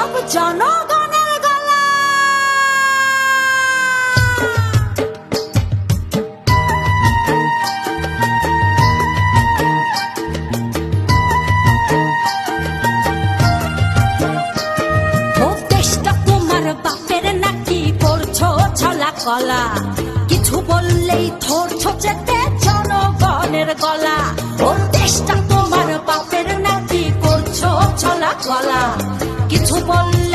সব জনগণের গলা। ও দেশটা তোমার বাপের নাকি করছো ছলা কলা, কিছু বললেই ধরছো চেতে জনগণের গলা। ও দেশটা তোমার বাপের নাকি করছো ছলা কলা, কিছু বললে